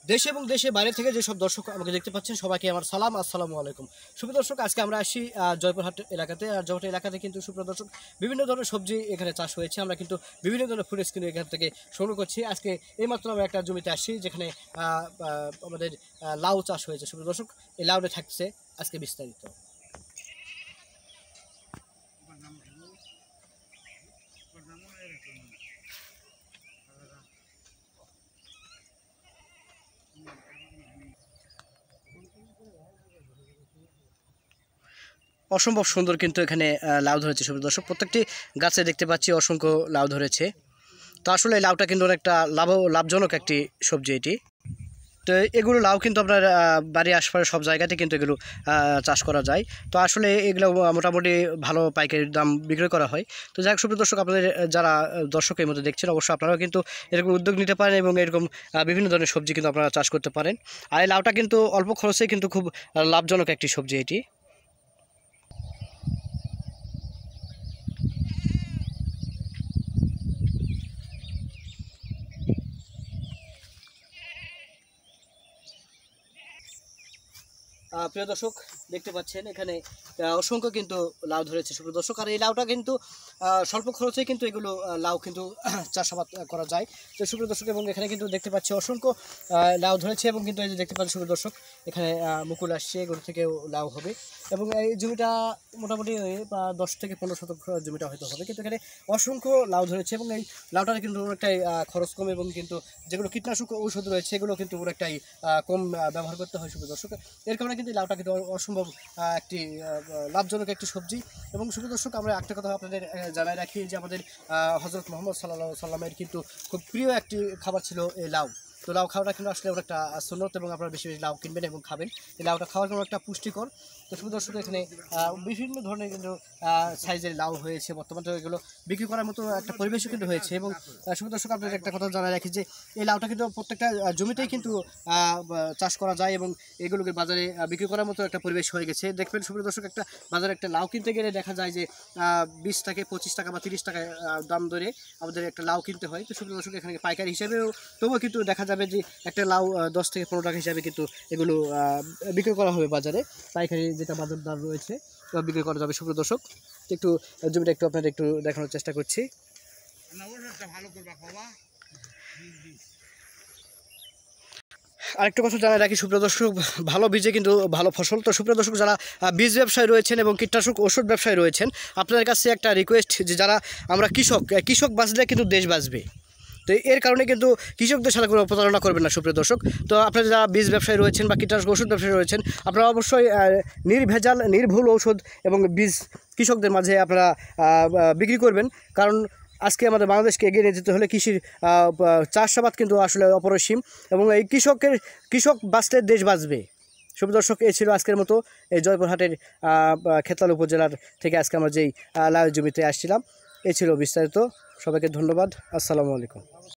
দেশ এবং দেশের বাইরে থেকে যেসব দর্শক আমাকে দেখতে পাচ্ছেন সবাইকে আমার সালাম, আসসালামু আলাইকুম। সুপ্রিয় দর্শক, আজকে আমরা আসি জয়পুরহাট এলাকাতে। আর জয়পুরহাট এলাকাতে কিন্তু সুপ্রিয় দর্শক বিভিন্ন ধরনের সবজি এখানে চাষ হয়েছে। আমরা কিন্তু বিভিন্ন ধরনের ফুটেজ কিন্তু এখান থেকে সংগ্রহ করছি। আজকে এইমাত্র আমরা একটা জমিতে আসছি যেখানে আমাদের লাউ চাষ হয়েছে। সুপ্রিয় দর্শক, এই লাউতে থাকছে আজকে বিস্তারিত। অসম্ভব সুন্দর কিন্তু এখানে লাউ ধরেছে সুপ্রিয় দর্শক। প্রত্যেকটি গাছে দেখতে পাচ্ছি অসংখ্য লাউ ধরেছে। তো আসলে এই লাউটা কিন্তু অনেকটা লাভজনক একটি সবজি এটি। তো এগুলো লাউ কিন্তু আপনার বাড়ির আশপাশে সব জায়গাতে কিন্তু এগুলো চাষ করা যায়। তো আসলে এগুলো মোটামুটি ভালো পাইকারি দাম বিক্রি করা হয়। তো যাই হোক সুপ্রিয় দর্শক, আপনাদের যারা দর্শকের মধ্যে দেখছেন অবশ্যই আপনারাও কিন্তু এরকম উদ্যোগ নিতে পারেন এবং এরকম বিভিন্ন ধরনের সবজি কিন্তু আপনারা চাষ করতে পারেন। আর এই লাউটা কিন্তু অল্প খরচে কিন্তু খুব লাভজনক একটি সবজি এটি। প্রিয় দর্শক, দেখতে পাচ্ছেন এখানে অসংখ্য কিন্তু লাউ ধরেছে সুপ্রিয় দর্শক। আর এই লাউটা কিন্তু স্বল্প খরচে কিন্তু এগুলো লাউ কিন্তু চাষাবাদ করা যায়। তো সুপ্রিয় দর্শক, এবং এখানে কিন্তু দেখতে পাচ্ছি অসংখ্য লাউ ধরেছে এবং কিন্তু এই যে দেখতে পাচ্ছি সুপ্রিয় দর্শক, এখানে মুকুল আসছে, এগুলো থেকেও লাউ হবে। এবং এই জমিটা মোটামুটি 10 থেকে 15 শতক জমিটা হয়তো হবে, কিন্তু এখানে অসংখ্য লাউ ধরেছে এবং এই লাউটার কিন্তু অনেকটাই খরচ কম এবং কিন্তু যেগুলো কীটনাশক ঔষধ রয়েছে এগুলো কিন্তু অনেকটাই কম ব্যবহার করতে হয় সুপ্রিয় দর্শক। এর কারণে কিন্তু লাউটা কিন্তু অসম্ভব একটি লাভজনক একটি সবজি। এবং সুপ্রিয় দর্শক, আমরা একটা কথা আপনাদের জানাই রাখি যে আমাদের হযরত মুহাম্মদ সাল্লাল্লাহু আলাইহি সাল্লামের কিন্তু খুব প্রিয় একটি খাবার ছিল এই লাউ। তো লাউ খাওয়াটা কিন্তু আসলে একটা সুন্নত এবং আপনারা বেশি বেশি লাউ কিনবেন এবং খাবেন। এই লাউটা খাওয়ার জন্য একটা পুষ্টিকর। তো সুপ্রিয় দর্শক, এখানে বিভিন্ন ধরনের কিন্তু সাইজের লাউ হয়েছে বর্তমানে। তো এগুলো বিক্রি করার মতো একটা পরিবেশও কিন্তু হয়েছে। এবং সুপ্রিয় দর্শক, আপনাদের একটা কথা জানাই রাখি যে এই লাউটা কিন্তু প্রত্যেকটা জমিতেই কিন্তু চাষ করা যায় এবং এগুলোকে বাজারে বিক্রি করার মতো একটা পরিবেশ হয়ে গেছে। দেখবেন সুপ্রিয় দর্শক, একটা বাজারে একটা লাউ কিনতে গেলে দেখা যায় যে 20 থেকে 25 টাকা বা 30 টাকা দাম ধরে আমাদের একটা লাউ কিনতে হয়। তো সুপ্রিয় দর্শক, এখানে পাইকারি হিসেবেও তবুও কিন্তু দেখা যাবে যে একটা লাউ 10 থেকে 15 টাকা হিসাবে কিন্তু এগুলো বিক্রি করা হবে বাজারে। পাইকারি যেটা বাজার দর রয়েছে বিক্রি করা যাবে সুপ্রিয় দর্শক। তো একটু জমিটা একটু আপনাদের একটু দেখানোর চেষ্টা করছি। আরেকটা কথা জানাই রাখি সুপ্রিয় দর্শক, ভালো বীজে কিন্তু ভালো ফসল। তো সুপ্রিয় দর্শক, যারা বীজ ব্যবসায়ী রয়েছেন এবং কীটনাশক ওষুধ ব্যবসায়ী রয়েছেন, আপনাদের কাছে একটা রিকোয়েস্ট যে যারা আমরা কৃষক বাঁচলে কিন্তু দেশ বাঁচবে। তো এর কারণে কিন্তু কৃষকদের সাথে কোনো প্রতারণা করবেন না সুপ্রিয় দর্শক। তো আপনারা যারা বীজ ব্যবসায়ী রয়েছেন বা কীটনাশক ওষুধ ব্যবসায়ী রয়েছেন, আপনারা অবশ্যই নির্ভেজাল নির্ভুল ঔষধ এবং বীজ কৃষকদের মাঝে আপনারা বিক্রি করবেন। কারণ আজকে আমাদের বাংলাদেশকে এগিয়ে নিয়ে যেতে হলে কৃষির চাষাবাদ কিন্তু আসলে অপরিসীম এবং এই কৃষক বাঁচলে দেশ বাঁচবে। সুপ্রিয় দর্শক, এই ছিল আজকের মতো এই জয়পুরহাটের খেতলাল উপজেলার থেকে আজকে আমরা যেই লাউ জমিতে আসছিলাম, এই ছিল বিস্তারিত। সবাইকে ধন্যবাদ। আসসালামু আলাইকুম।